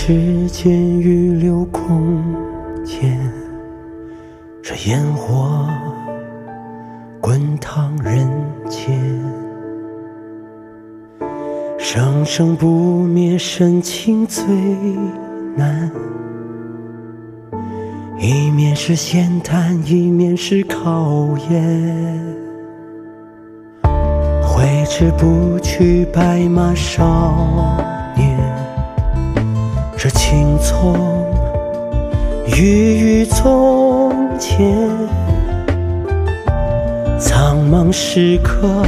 时间预留空间，这烟火滚烫人间，生生不灭，深情最难。一面是闲谈，一面是考验。挥之不去，白马少年。这青葱郁郁从前，苍茫时刻，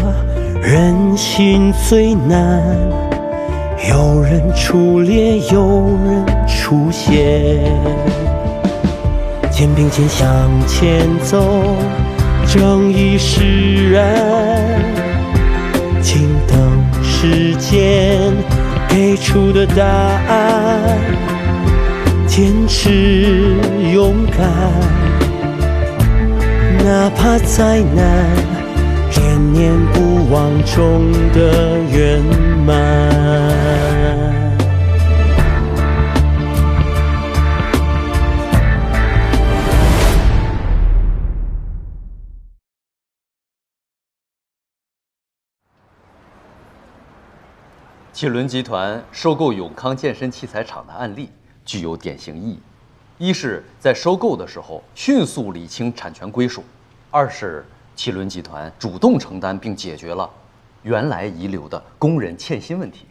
人心最难。有人出列，有人出现。肩并肩向前走，正义使然。静等时间给出的答案，坚持勇敢，哪怕再难，念念不忘中的圆满。汽轮集团收购永康健身器材厂的案例具有典型意义：一是在收购的时候迅速理清产权归属；二是汽轮集团主动承担并解决了原来遗留的工人欠薪问题。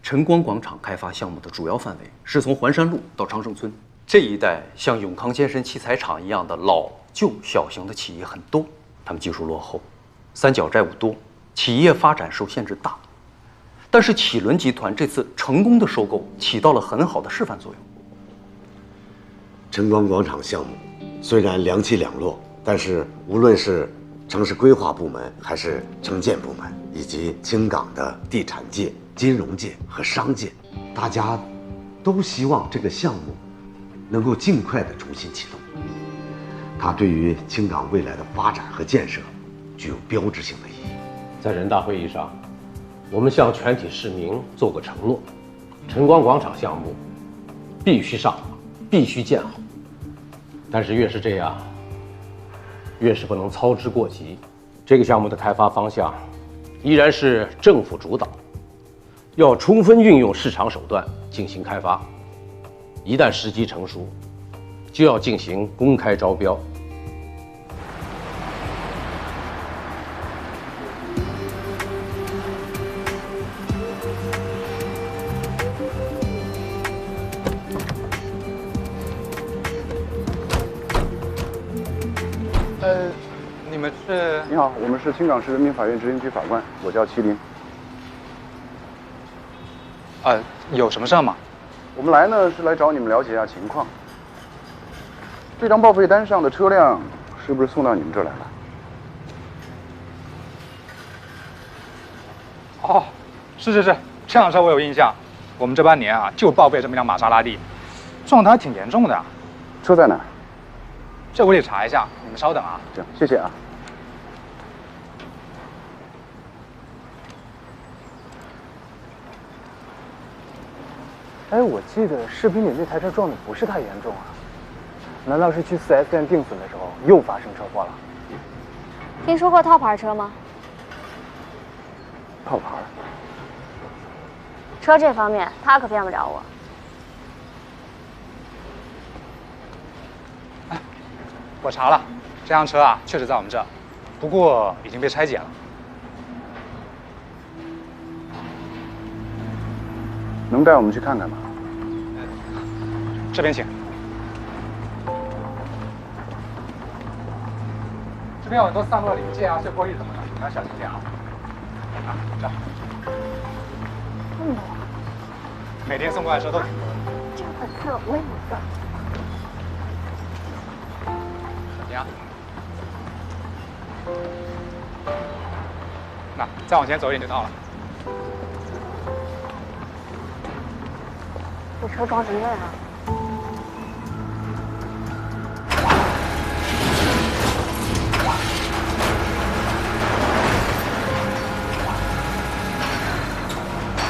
晨光广场开发项目的主要范围是从环山路到长盛村这一带，像永康健身器材厂一样的老旧小型的企业很多，他们技术落后，三角债务多，企业发展受限制大。但是启伦集团这次成功的收购起到了很好的示范作用。晨光广场项目虽然两起两落，但是无论是城市规划部门，还是城建部门，以及青港的地产界、金融界和商界，大家都希望这个项目能够尽快的重新启动。它对于青港未来的发展和建设具有标志性的意义。在人大会议上，我们向全体市民做过承诺，晨光广场项目必须上马，必须建好。但是越是这样，越是不能操之过急。这个项目的开发方向依然是政府主导，要充分运用市场手段进行开发。一旦时机成熟，就要进行公开招标。你们是？你好，我们是青港市人民法院执行局法官，我叫麒麟。有什么事吗？我们来呢是来找你们了解一下情况。这张报废单上的车辆是不是送到你们这儿来了？哦，是，这辆车我有印象。我们这半年啊，就报废这么辆玛莎拉蒂，撞得还挺严重的。车在哪儿？这我得查一下，你们稍等啊。行，谢谢啊。哎，我记得视频里那台车撞的不是太严重啊，难道是去4S店定损的时候又发生车祸了？听说过套牌车吗？套牌？车这方面他可骗不了我。我查了，这辆车啊确实在我们这儿，不过已经被拆解了。能带我们去看看吗？这边请。这边有很多散落的零件啊、碎玻璃什么的，你要小心点啊。这。每天送过来的车都挺多的。这本色我也有个。行啊。那再往前走一点就到了。这车撞成这样。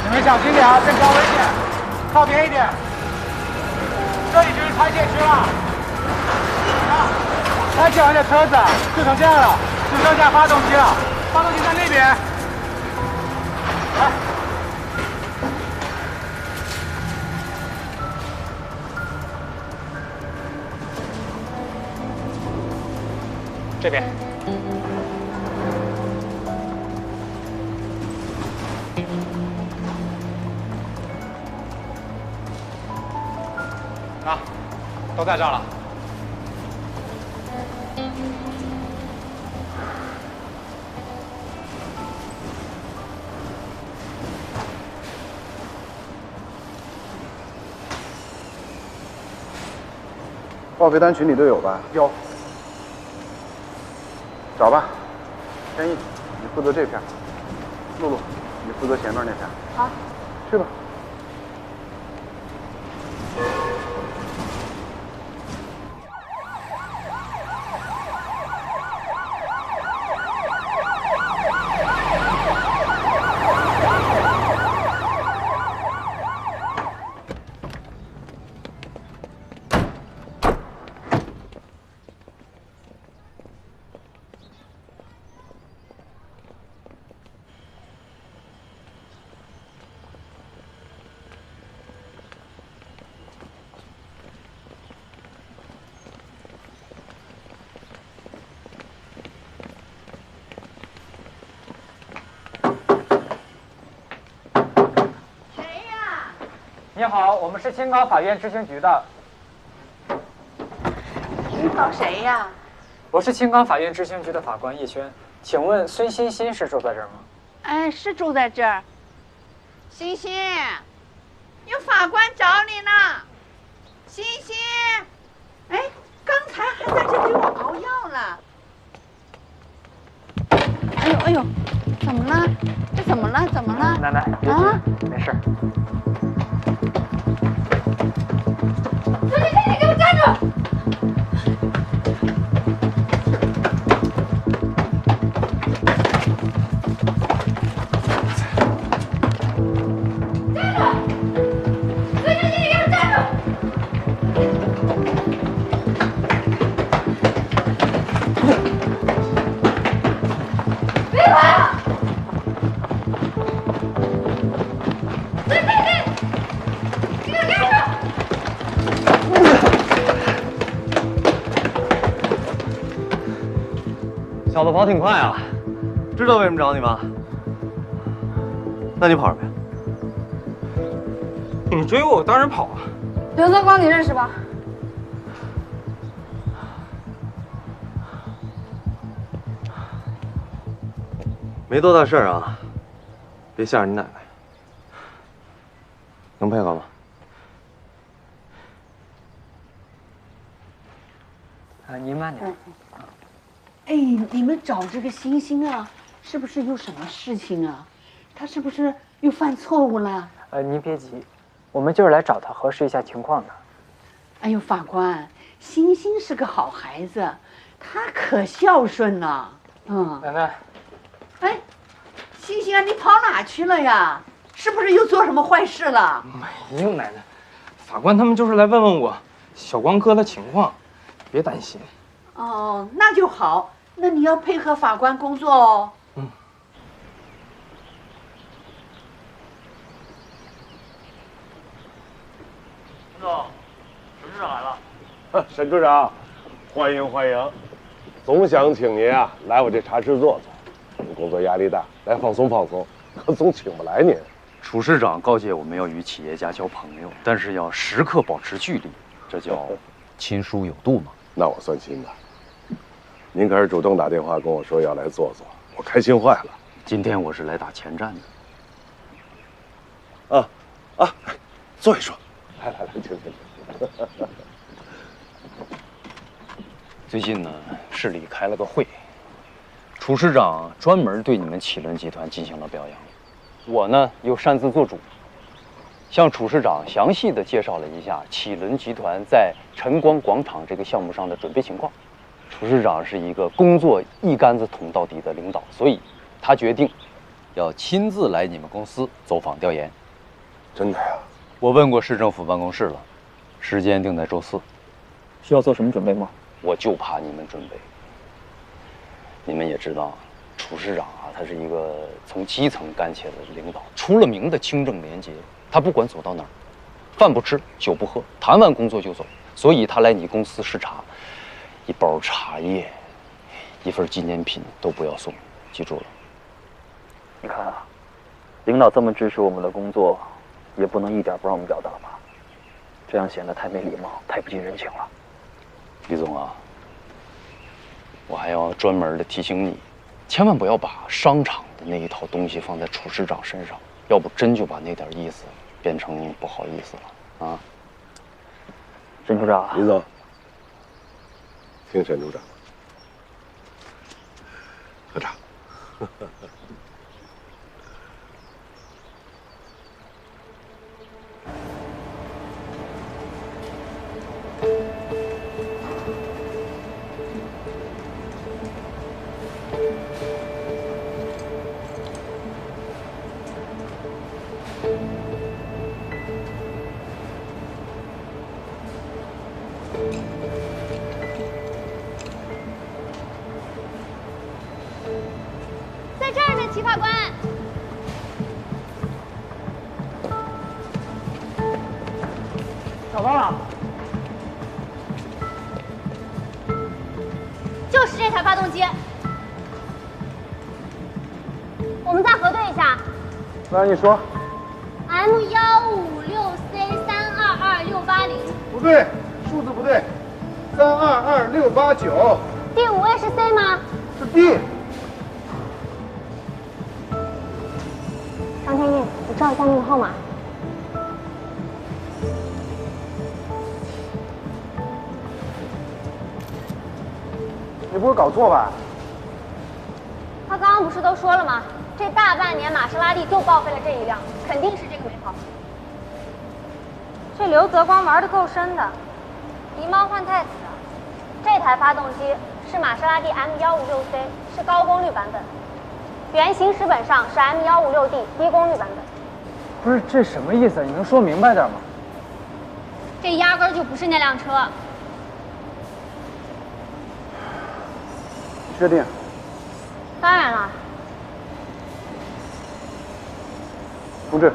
你们小心点啊，这高危险，靠边一点。拆卸区了。啊，拆卸完的车子就成这样了，只剩下发动机了。发动机在那边。来。这边。啊，都在这儿了。报废单群里都有吧？有。找吧。天意，你负责这片；露露，你负责前面那片。好。去吧。你好，我们是青冈法院执行局的。你找谁呀？我是青冈法院执行局的法官叶轩，请问孙欣欣是住在这儿吗？哎，是住在这儿。欣欣，有法官找你呢。欣欣，哎，刚才还在这给我熬药了。哎呦哎呦，怎么了？这怎么了？怎么了？奶奶，别急，没事。孙欣欣，你给我站住！小子跑挺快啊，知道为什么找你吗？那你跑什么呀？你追我，我当然跑啊。刘泽光，你认识吧？没多大事儿啊，别吓着你奶奶。能配合吗？您慢点。哎，你们找这个欣欣啊，是不是有什么事情啊？他是不是又犯错误了？您别急，我们就是来找他核实一下情况的。哎呦，法官，欣欣是个好孩子，他可孝顺了。奶奶。哎，欣欣啊，你跑哪去了呀？是不是又做什么坏事了？没有，奶奶，法官他们就是来问问我小光哥的情况，别担心。哦，那就好，那你要配合法官工作哦。嗯。陈总，沈处长来了。沈处长，欢迎欢迎。总想请您啊来我这茶室坐坐。您工作压力大，来放松放松，可总请不来您。楚市长告诫我们要与企业家交朋友，但是要时刻保持距离，这叫亲疏有度嘛。那我算亲的。您可是主动打电话跟我说要来坐坐，我开心坏了。今天我是来打前站的。坐一说。来，请。最近呢，市里开了个会，楚市长专门对你们启伦集团进行了表扬，我呢又擅自做主，向楚市长详细的介绍了一下启伦集团在晨光广场这个项目上的准备情况。楚市长是一个工作一竿子捅到底的领导，所以他决定要亲自来你们公司走访调研。真的呀？我问过市政府办公室了，时间定在周4。需要做什么准备吗？我就怕你们准备。你们也知道，厨师长啊，他是一个从基层干起来的领导，出了名的清正廉洁。他不管走到哪儿，饭不吃，酒不喝，谈完工作就走。所以他来你公司视察，一包茶叶，一份纪念品都不要送，记住了。你看啊，领导这么支持我们的工作，也不能一点不让我们表达吧？这样显得太没礼貌，太不近人情了。李总啊，我还要专门的提醒你，千万不要把商场的那一套东西放在厨师长身上，要不真就把那点意思变成不好意思了啊！沈处长，李总，听沈处长，喝茶。在这儿呢，齐法官。找到了，就是这台发动机。我们再核对一下。来，你说。M156C322680。不对，数字不对，322689。第5位是 C 吗？是 D。张天印，你照一下那个号码。你不会搞错吧？他刚刚不是都说了吗？这大半年玛莎拉蒂就报废了这一辆，肯定是这个没跑。这刘泽光玩的够深的，狸猫换太子啊！这台发动机是玛莎拉蒂 M156C， 是高功率版本，原型驶本上是 M156D 低功率版本。不是，这什么意思？你能说明白点吗？这压根儿就不是那辆车。你确定？当然了。同志，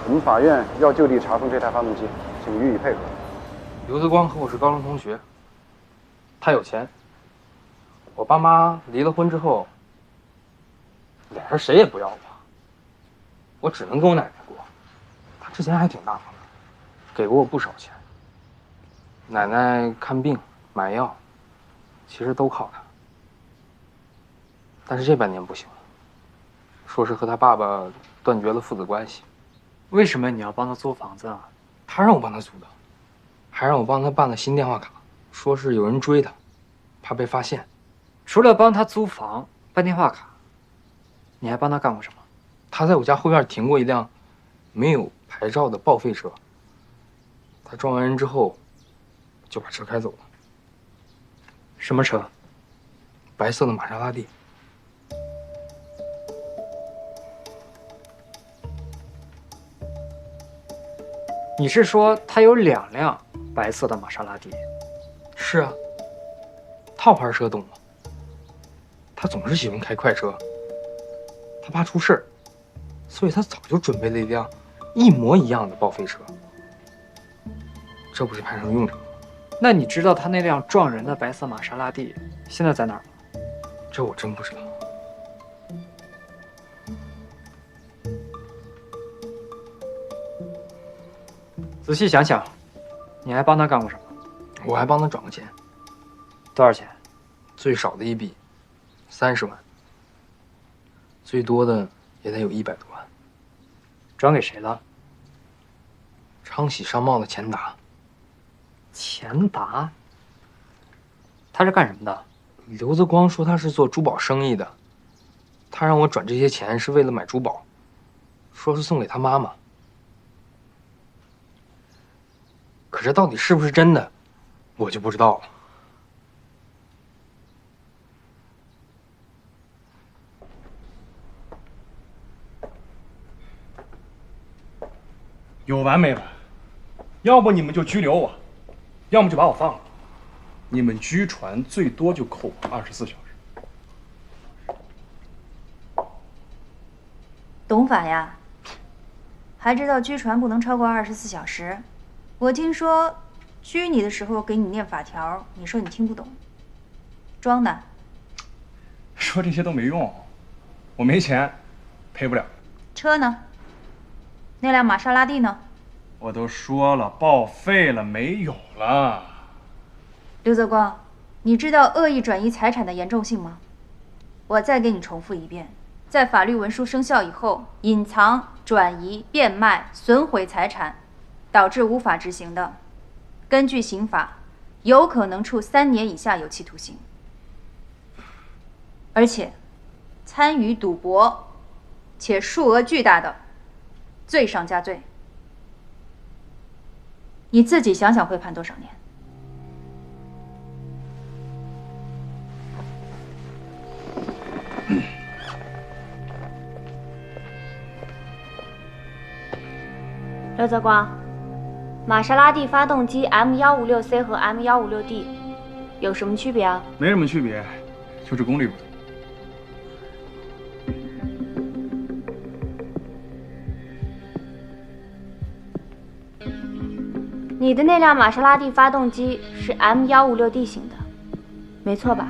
我们法院要就地查封这台发动机，请予以配合。刘泽光和我是高中同学，他有钱。我爸妈离了婚之后，俩人谁也不要我，我只能跟我奶奶过。她之前还挺大方的，给过我不少钱。奶奶看病、买药，其实都靠她。但是这半年不行了，说是和他爸爸断绝了父子关系。为什么你要帮他租房子啊？他让我帮他租的，还让我帮他办了新电话卡，说是有人追他，怕被发现。除了帮他租房、办电话卡，你还帮他干过什么？他在我家后院停过一辆没有牌照的报废车，他撞完人之后就把车开走了。什么车？白色的玛莎拉蒂。你是说他有2辆白色的玛莎拉蒂？是啊，套牌车懂吗？他总是喜欢开快车，他怕出事儿，所以他早就准备了一辆一模一样的报废车。这不是派上用场吗？那你知道他那辆撞人的白色玛莎拉蒂现在在哪儿吗？这我真不知道。仔细想想，你还帮他干过什么？我还帮他转过钱。多少钱？最少的一笔30万，最多的也得有100多万。转给谁了？昌喜商贸的钱达。钱达？他是干什么的？刘泽光说他是做珠宝生意的，他让我转这些钱是为了买珠宝，说是送给他妈妈。可这到底是不是真的，我就不知道了。有完没完？要不你们就拘留我，要么就把我放了。你们居船最多就扣我24小时。懂法呀？还知道居船不能超过24小时？我听说拘你的时候给你念法条，你说你听不懂，装的。说这些都没用，我没钱，赔不了。车呢？那辆玛莎拉蒂呢？我都说了，报废了，没有了。刘泽光，你知道恶意转移财产的严重性吗？我再给你重复一遍。在法律文书生效以后，隐藏、转移、变卖、损毁财产，导致无法执行的，根据刑法，有可能处3年以下有期徒刑。而且，参与赌博，且数额巨大的，罪上加罪。你自己想想会判多少年？刘泽光，玛莎拉蒂发动机 M156C 和 M156D 有什么区别啊？没什么区别，就是功率不同。你的那辆玛莎拉蒂发动机是 M156D 型的，没错吧？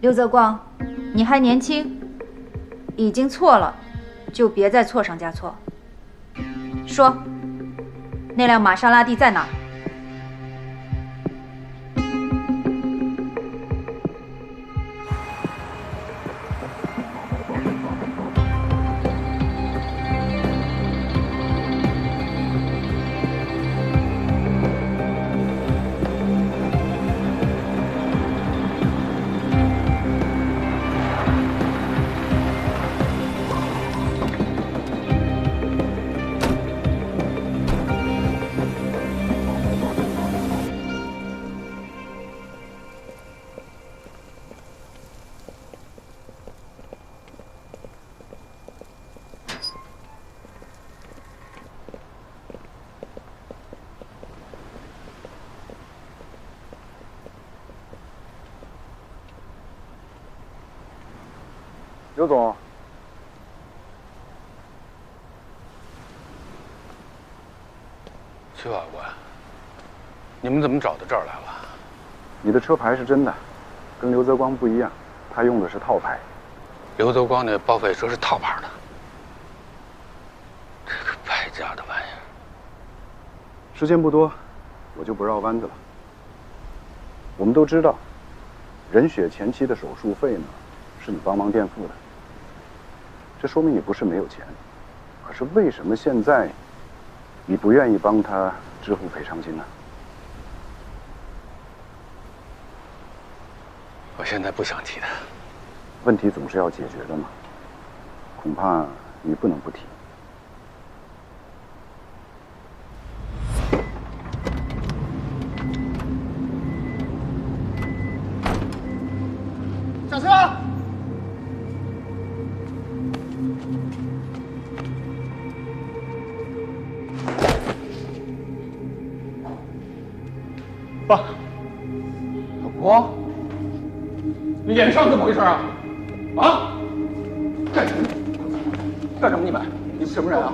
刘泽光，你还年轻。已经错了，就别再错上加错。说，那辆玛莎拉蒂在哪儿？刘总，徐法官，你们怎么找到这儿来了？你的车牌是真的，跟刘泽光不一样，他用的是套牌。刘泽光那报废车是套牌的，这个败家的玩意儿。时间不多，我就不绕弯子了。我们都知道，任雪前期的手术费呢，是你帮忙垫付的。这说明你不是没有钱，可是为什么现在你不愿意帮他支付赔偿金呢？我现在不想提他。问题总是要解决的嘛，恐怕你不能不提。下车！爸，老国，你脸上怎么回事啊？啊！干什么？干什么？你们什么人啊？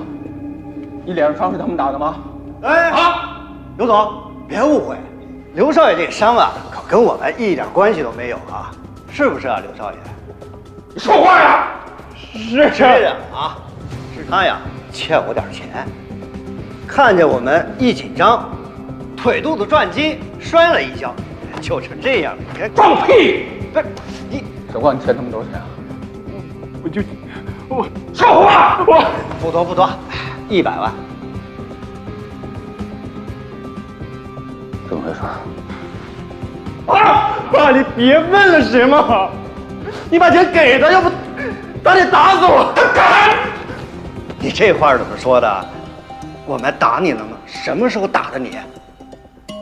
你脸上伤是他们打的吗？哎啊！刘总，别误会，刘少爷这伤啊，可跟我们一点关系都没有啊，是不是啊，刘少爷？你说话呀！是的啊，是他呀，欠我点钱，看见我们一紧张，腿肚子转筋，摔了一跤，就成这样了。你看，放屁！不是你，小光，你欠他们多少钱啊？我说话！我不多，100万。怎么回事？爸，你别问了行吗？你把钱给他，要不他得打死我！他敢！你这话怎么说的？我们打你了吗？什么时候打的你？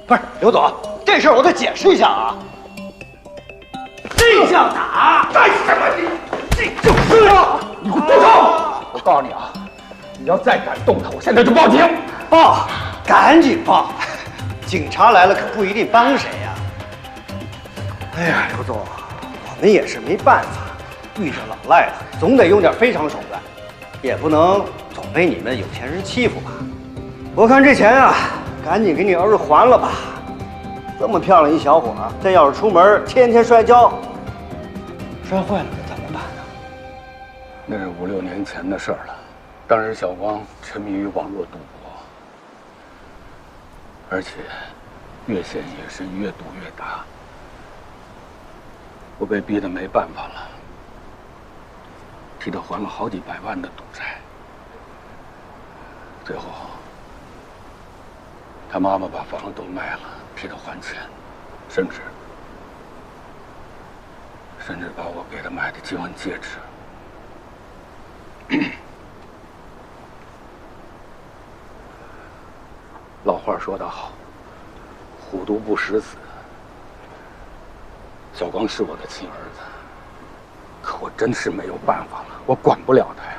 不是刘总，这事儿我得解释一下啊。这叫打！干什么你？这就是啊！你给我住手！我告诉你啊，你要再敢动他，我现在就报警！爸，赶紧报！警察来了可不一定帮谁呀。哎呀，刘总，我们也是没办法，遇着老赖了，总得用点非常手段，也不能总被你们有钱人欺负吧。我看这钱啊，赶紧给你儿子还了吧。这么漂亮一小伙，这要是出门天天摔跤，摔坏了可怎么办呢？那是5、6年前的事儿了。当时小光沉迷于网络赌博，而且越陷越深，越赌越大。我被逼得没办法了，替他还了好几百万的赌债。最后，他妈妈把房子都卖了，替他还钱，甚至把我给他买的结婚戒指。老话说得好，虎毒不食子。小光是我的亲儿子，可我真是没有办法了，我管不了他呀。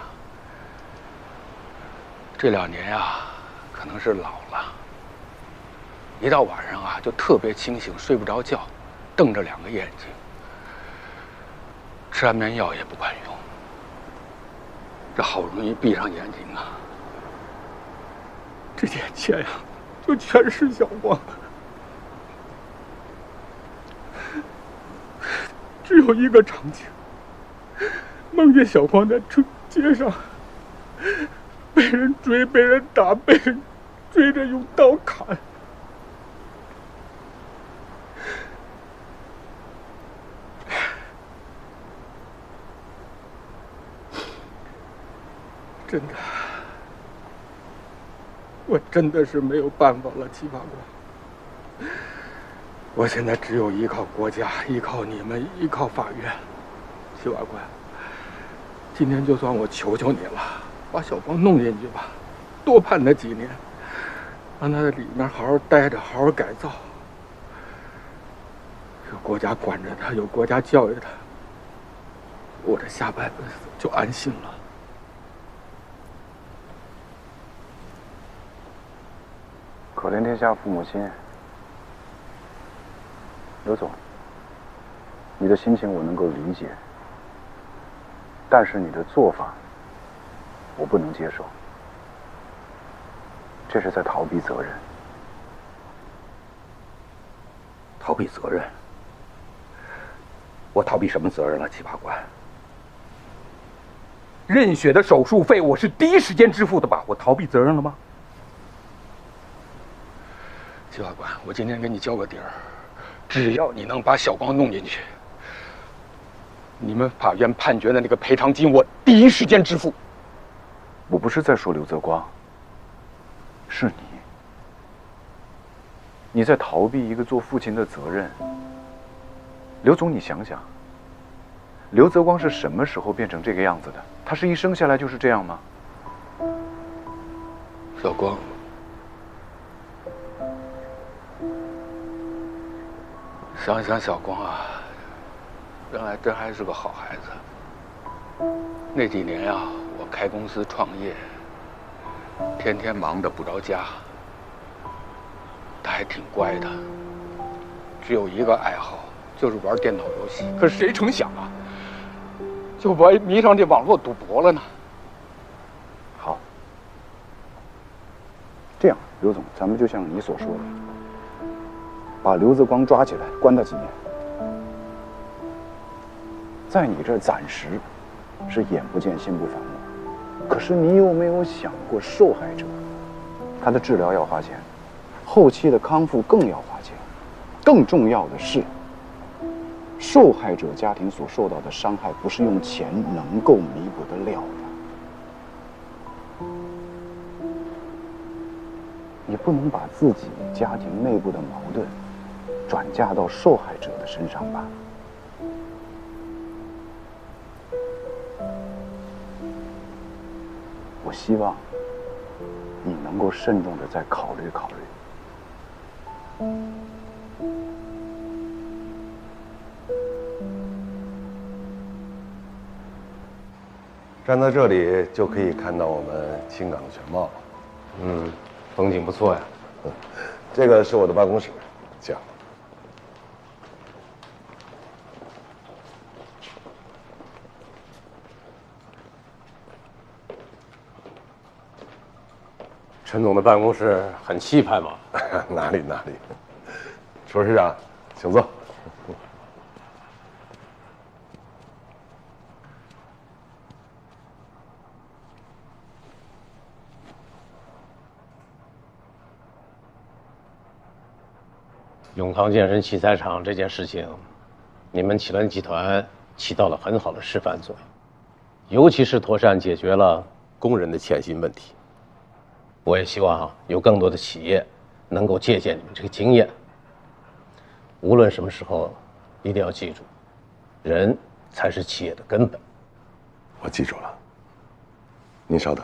这2年呀，可能是老了，一到晚上啊就特别清醒，睡不着觉，瞪着2个眼睛，吃安眠药也不管用。这好不容易闭上眼睛啊，这眼前呀，就全是小光。只有一个场景，梦见小光在街上被人追、被人打、被人追着用刀砍。真的，我真的是没有办法了，七法官。我现在只有依靠国家，依靠你们，依靠法院。七法官，今天就算我求求你了，把小光弄进去吧，多判他几年，让他在里面好好待着，好好改造。有国家管着他，有国家教育他，我这下半辈子就安心了。可怜天下父母心。刘总，你的心情我能够理解，但是你的做法我不能接受，这是在逃避责任。逃避责任？我逃避什么责任了，七法官？任雪的手术费我是第一时间支付的吧？我逃避责任了吗？七法官，我今天给你交个底儿。只要你能把小光弄进去，你们法院判决的那个赔偿金，我第一时间支付。我不是在说刘泽光，是你在逃避一个做父亲的责任。刘总，你想想，刘泽光是什么时候变成这个样子的？他是一生下来就是这样吗？小光。想想小光啊，原来真还是个好孩子。那几年呀，我开公司创业，天天忙得不着家。他还挺乖的，只有一个爱好，就是玩电脑游戏。可是谁成想啊，就迷上这网络赌博了呢？好，这样，刘总，咱们就像你所说的。把刘泽光抓起来，关他几年。在你这儿暂时是眼不见心不烦了，可是你有没有想过受害者？他的治疗要花钱，后期的康复更要花钱，更重要的是，受害者家庭所受到的伤害不是用钱能够弥补得了的。你不能把自己家庭内部的矛盾转嫁到受害者的身上吧？我希望你能够慎重的再考虑考虑。站在这里就可以看到我们青港的全貌。风景不错呀。这个是我的办公室，请。陈总的办公室很气派嘛？哪里。楚市长，请坐。永康健身器材厂这件事情，你们启伦集团起到了很好的示范作用，尤其是妥善解决了工人的欠薪问题。我也希望有更多的企业能够借鉴你们这个经验。无论什么时候，一定要记住，人才是企业的根本。我记住了。您稍等。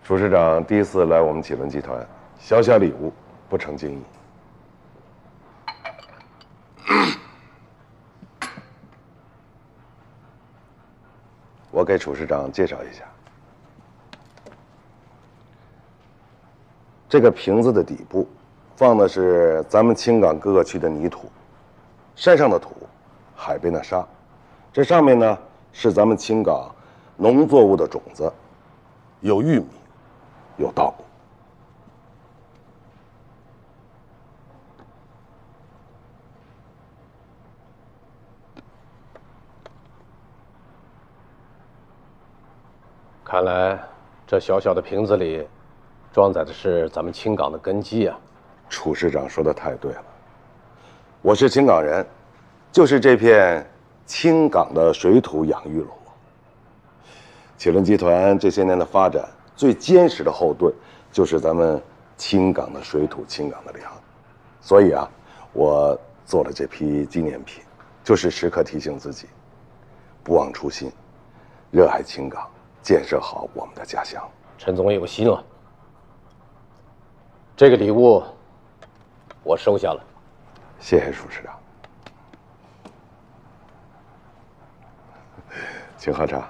楚市长第一次来我们启伦集团，小小礼物不成敬意。我给楚市长介绍一下，这个瓶子的底部放的是咱们青港各个区的泥土，山上的土，海边的沙，这上面呢是咱们青港农作物的种子，有玉米，有稻谷。看来这小小的瓶子里装载的是咱们青港的根基啊！楚市长说的太对了，我是青港人，就是这片青港的水土养育了我。启伦集团这些年的发展，最坚实的后盾就是咱们青港的水土、青港的粮。所以啊，我做了这批纪念品，就是时刻提醒自己，不忘初心，热爱青港，建设好我们的家乡。陈总有心了，这个礼物我收下了。谢谢楚市长，请喝茶。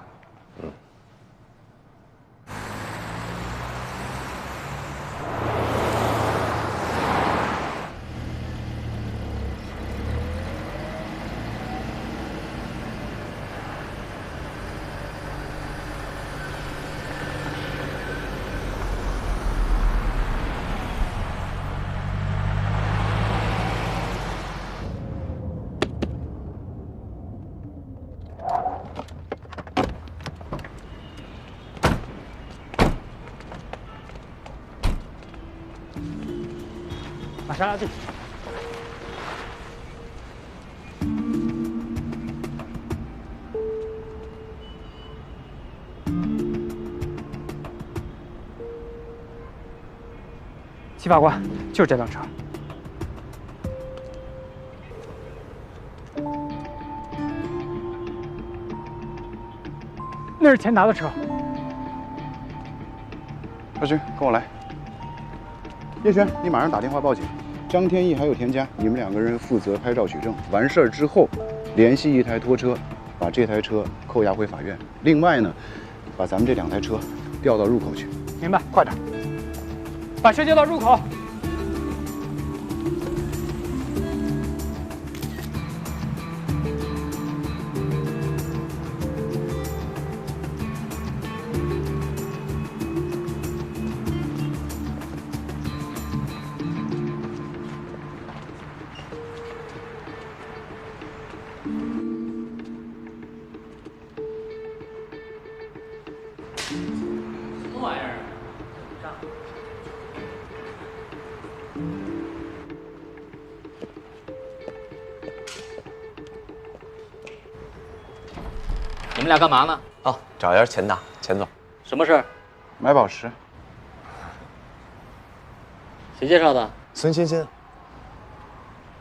玛莎拉蒂。齐法官，就是这辆车。那是钱达的车。少军，跟我来。叶璇，你马上打电话报警。张天翼还有田佳，你们两个人负责拍照取证。完事儿之后，联系一台拖车，把这台车扣押回法院。另外呢，把咱们这2台车调到入口去。明白，快点，把车调到入口。你们俩干嘛呢？哦，找人钱达，钱总。什么事儿？买宝石。谁介绍的？孙欣欣。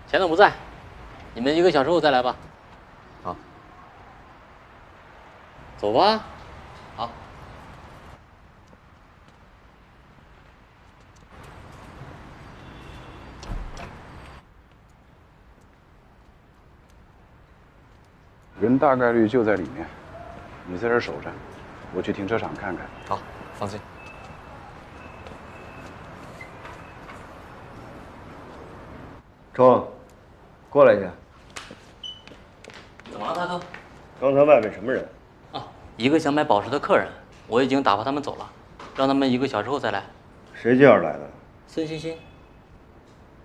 钱总不在，你们1个小时后再来吧。好。走吧。好。人大概率就在里面，你在这儿守着，我去停车场看看。好，放心。冲，过来一下。怎么了，大哥？刚才外面什么人？啊，一个想买宝石的客人，我已经打发他们走了，让他们1个小时后再来。谁介绍来的？孙欣欣。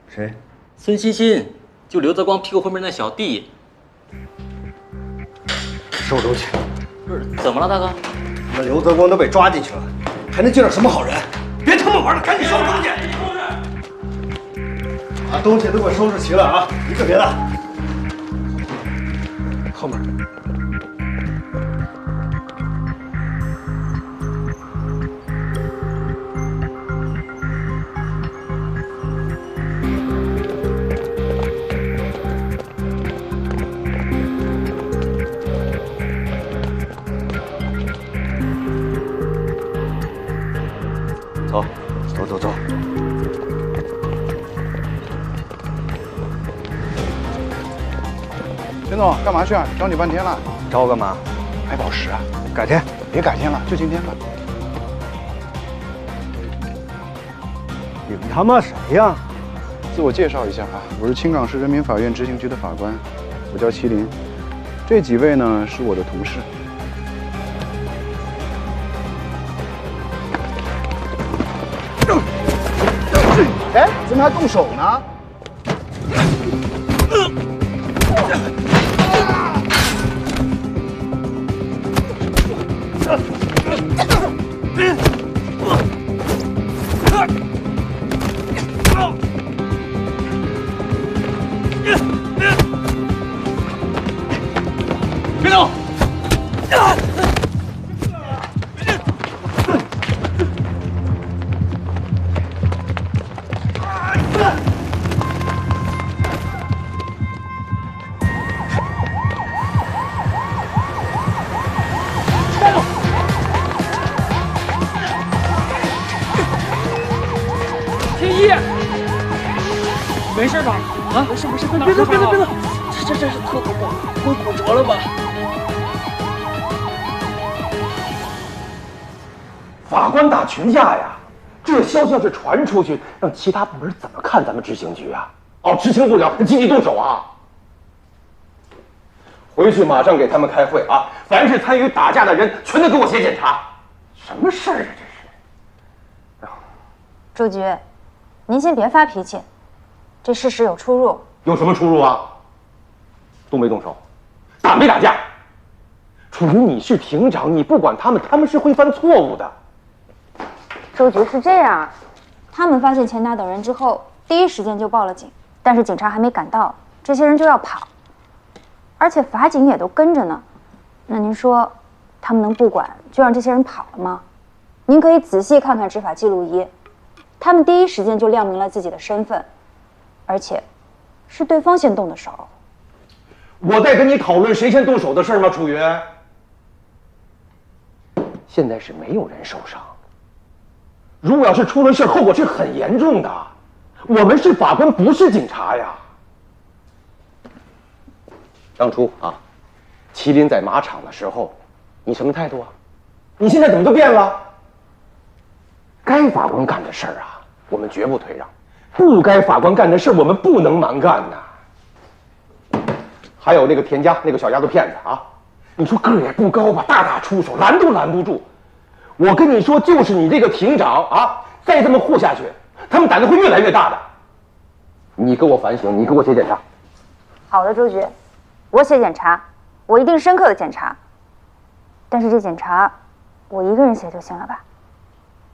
谁？孙欣欣，就刘泽光屁股后面那小弟。收东西。不是，怎么了，大哥？那刘泽光都被抓进去了，还能介绍什么好人？别他妈玩了，赶紧收拾东西！把东西都给我收拾齐了啊！一个别落。后面。走，走走走。田总，干嘛去啊？找你半天了。找我干嘛？买宝石啊？改天，别改天了，就今天吧。你们他妈谁呀？自我介绍一下啊，我是青港市人民法院执行局的法官，我叫麒麟。这几位呢是我的同事。哎，怎么还动手呢？别动！天一，没事吧？啊，没事没事，别动别动别动，这是特不够，不会骨折了吧？法官打群架呀！这消息要是传出去，让其他部门怎么看咱们执行局啊？哦，执行不了，积极动手啊！回去马上给他们开会啊！凡是参与打架的人，全都给我写检查。什么事儿啊？这是！朱局，您先别发脾气，这事实有出入。有什么出入啊？动没动手？打没打架？楚云，你是庭长，你不管他们，他们是会犯错误的。周局是这样，他们发现钱达等人之后，第一时间就报了警，但是警察还没赶到，这些人就要跑，而且法警也都跟着呢。那您说，他们能不管就让这些人跑了吗？您可以仔细看看执法记录仪，他们第一时间就亮明了自己的身份，而且是对方先动的手。我在跟你讨论谁先动手的事吗，楚云？现在是没有人受伤。如果要是出了事，后果是很严重的。我们是法官，不是警察呀。当初啊，麒麟在马场的时候，你什么态度啊？你现在怎么就变了？该法官干的事儿啊，我们绝不退让；不该法官干的事，我们不能蛮干呐。还有那个田家那个小丫头片子啊，你说个儿也不高吧，大打出手，拦都拦不住。我跟你说，就是你这个庭长啊，再这么护下去，他们胆子会越来越大的。你给我反省，你给我写检查。好的，周局，我写检查，我一定深刻的检查。但是这检查，我一个人写就行了吧？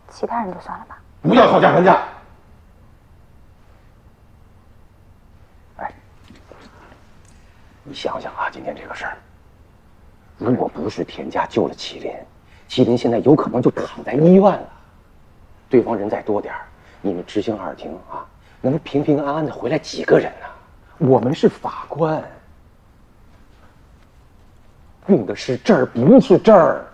其他人就算了吧。不要讨价还价。哎，你想想啊，今天这个事儿，如果不是田家救了麒麟，麒麟现在有可能就躺在医院了。对方人再多点儿，你们执行二庭啊，能平平安安的回来几个人呢？我们是法官，用的是这儿，不是这儿。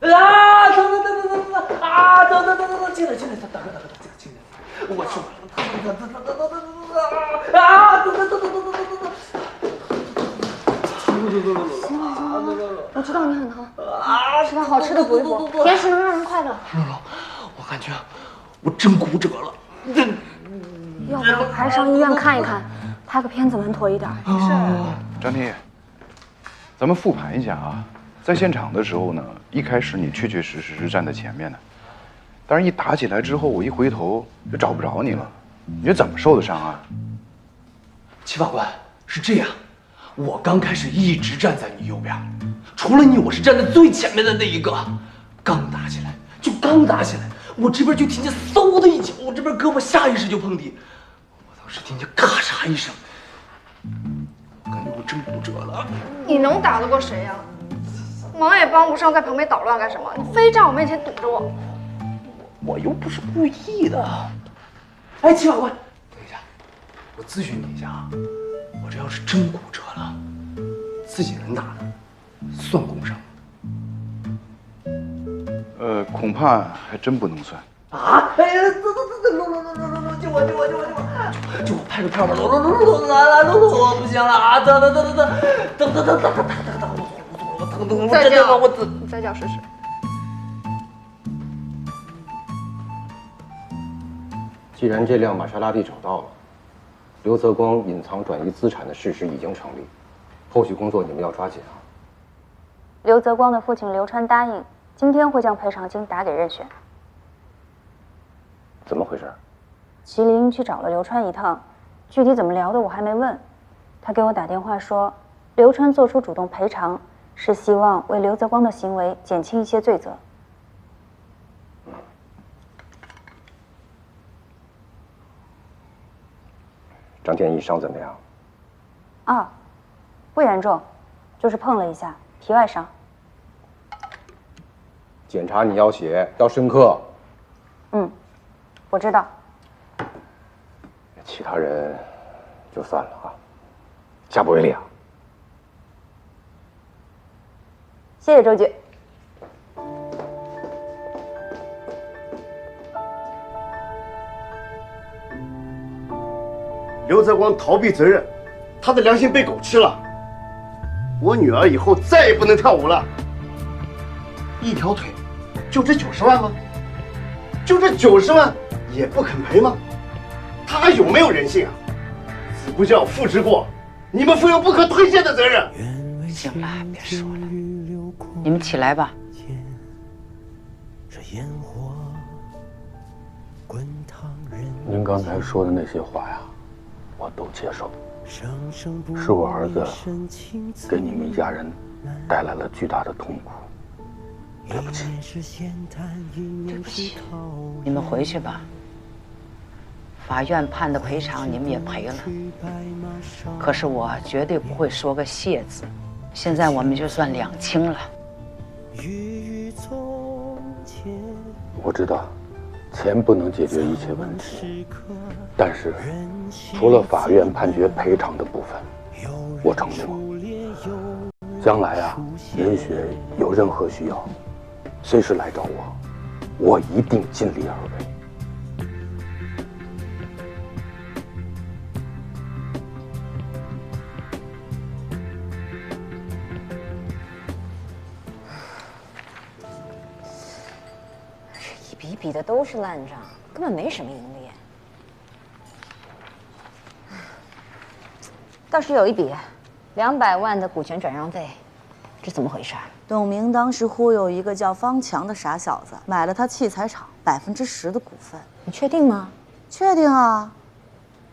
啊！等啊！等，进来，大哥，进来！我说，啊！走！我知道你很疼，吃点好吃的补一补，甜食能让人快乐。我感觉我真骨折了。要不要还是上医院看一看，拍个片子稳妥一点。张天野，咱们复盘一下啊。在现场的时候呢，一开始你确确实实是站在前面的，但是一打起来之后，我一回头就找不着你了。你是怎么受的伤啊？齐法官，是这样，我刚开始一直站在你右边，除了你，我是站在最前面的那一个。刚打起来，我这边就听见嗖的一脚，我这边胳膊下意识就碰地，我当时听见咔嚓一声，我感觉我真骨折了。你能打得过谁呀？忙也帮不上，在旁边捣乱干什么？你非站我面前堵着我。我又不是故意的。哎，齐法官，等一下，我咨询你一下啊，我这要是真骨折了，自己人打的，算工伤吗？恐怕还真不能算。啊！哎呀，走，救我！救我！拍个片吧，搂，我不行了啊！等，我疼，再叫，你再叫试试。既然这辆玛莎拉蒂找到了，刘泽光隐藏转移资产的事实已经成立，后续工作你们要抓紧啊。刘泽光的父亲刘川答应，今天会将赔偿金打给任选。怎么回事？麒麟去找了刘川一趟，具体怎么聊的我还没问。他给我打电话说，刘川做出主动赔偿，是希望为刘泽光的行为减轻一些罪责。张天一伤怎么样？啊，不严重，就是碰了一下，皮外伤。检查你要写，要深刻。我知道。其他人就算了啊，下不为例啊。谢谢周局。刘泽光逃避责任，他的良心被狗吃了。我女儿以后再也不能跳舞了。一条腿，就这90万吗？就这90万也不肯赔吗？他有没有人性啊？子不教，父之过，你们负有不可推卸的责任。行了，别说了，你们起来吧。您刚才说的那些话呀，我都接受。是我儿子给你们一家人带来了巨大的痛苦，对不起。对不起，你们回去吧。法院判的赔偿你们也赔了，可是我绝对不会说个谢字。现在我们就算两清了。我知道，钱不能解决一切问题，但是除了法院判决赔偿的部分，我承诺，将来啊，任雪有任何需要，随时来找我，我一定尽力而为。一笔的都是烂账，根本没什么盈利。倒是有一笔，200万的股权转让费，这怎么回事？董明当时忽悠一个叫方强的傻小子，买了他器材厂10%的股份。你确定吗？确定啊，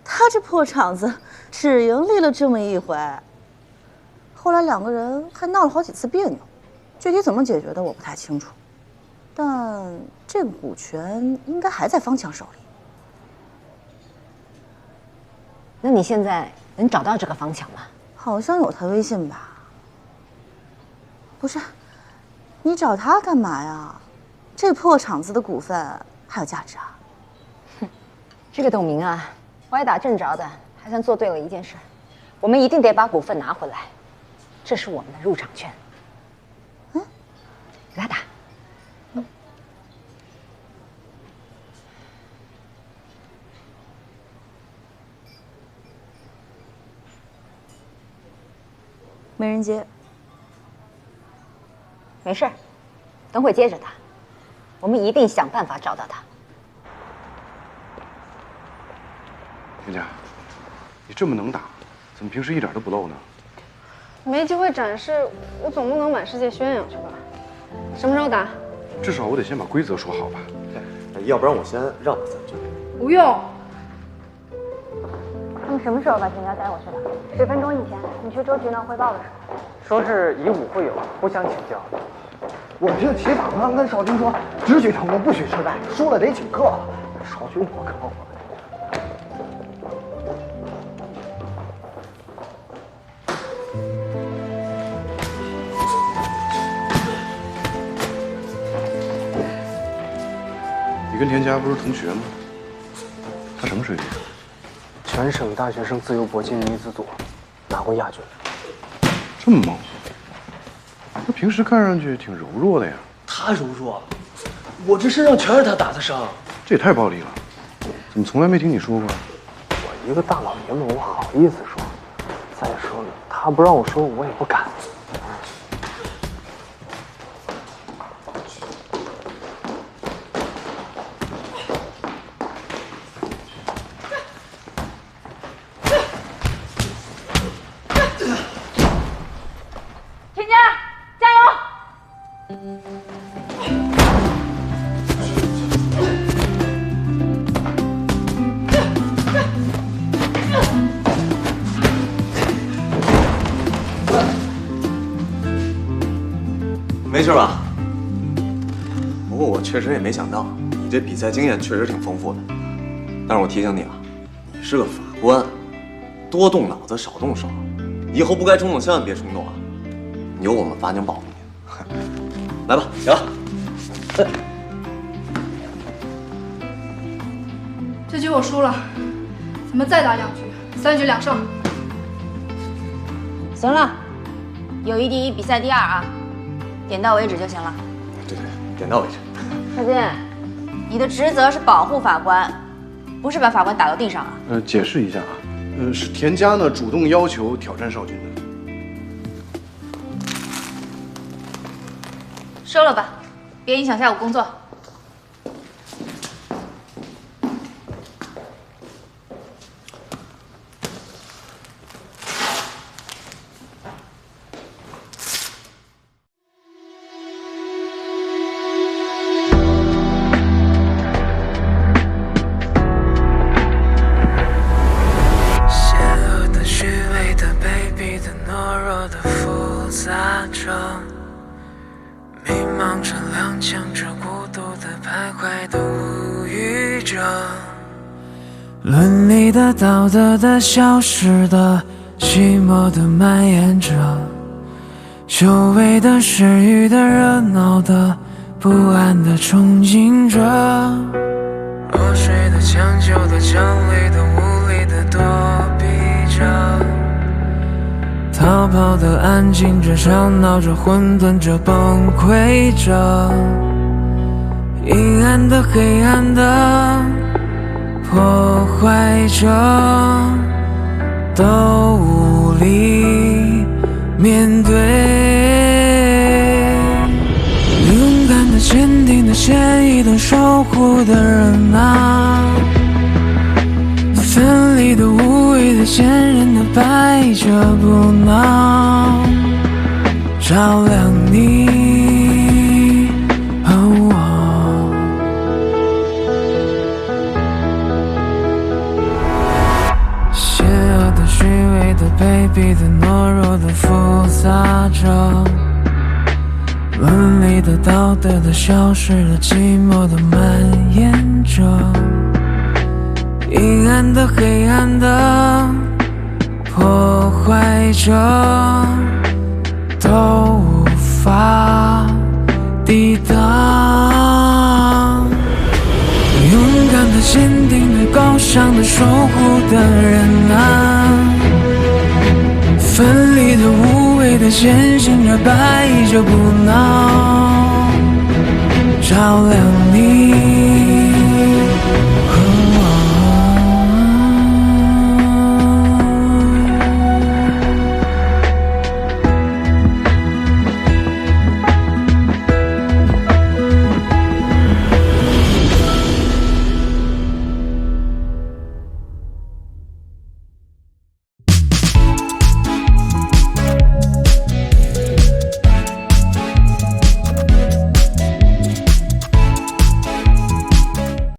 他这破厂子只盈利了这么一回，后来2个人还闹了好几次别扭，具体怎么解决的我不太清楚。但这个股权应该还在方强手里。那你现在能找到这个方强吗？好像有他微信吧？不是，你找他干嘛呀？这破厂子的股份还有价值啊？哼，这个董明啊，歪打正着的，还算做对了一件事。我们一定得把股份拿回来，这是我们的入场券。给他打。没人接。没事儿，等会接着他，我们一定想办法找到他。田佳，你这么能打，怎么平时一点都不露呢？没机会展示，我总不能满世界宣扬去吧？什么时候打？至少我得先把规则说好吧。要不然我先让他3局。不用。他们什么时候把田家带过去的？10分钟以前，你去周局那汇报的时候。说是以武会友，互相请教。我听齐法官跟少军说，只许成功，不许失败，输了得请客。少军我可不。你跟田佳不是同学吗？他什么水平？全省大学生自由搏击女子组拿过亚军。这么猛？他平时看上去挺柔弱的呀。他柔弱，我这身上全是他打的伤。这也太暴力了，怎么从来没听你说过？我一个大老爷们，我好意思说？再说了，他不让我说，我也不敢。田佳，加油！没事吧？不过我确实也没想到，你这比赛经验确实挺丰富的。但是我提醒你啊，你是个法官，多动脑子少动手，以后不该冲动千万别冲动啊！有我们法警保护你。来吧，起来。这局我输了，咱们再打2局，3局2胜。行了，友谊第一，比赛第2啊，点到为止就行了。对，点到为止。小金，你的职责是保护法官，不是把法官打到地上啊。解释一下啊，是田佳呢主动要求挑战少军的。收了吧，别影响下午工作。伦理的、道德的、消失的、寂寞的蔓延着，久违的、失语的、热闹的、不安的憧憬着，落水的、抢救的、奖励的、无力的躲避着，逃跑的、安静着、吵闹着、混沌着、崩溃着，阴暗的、黑暗的。破坏着，都无力面对。勇敢的、坚定的、坚毅的、守护的人啊，奋力的、无畏的、坚韧的，摆着不挠，照亮你和我。卑鄙的、懦弱的、复杂着，伦理的、道德的、消失的、寂寞的蔓延着，阴暗的、黑暗的，破坏着，都无法抵挡。勇敢的、坚定的、高尚的、守护的人啊，奋力的、无畏的、前行着、摆着不挠，照亮你。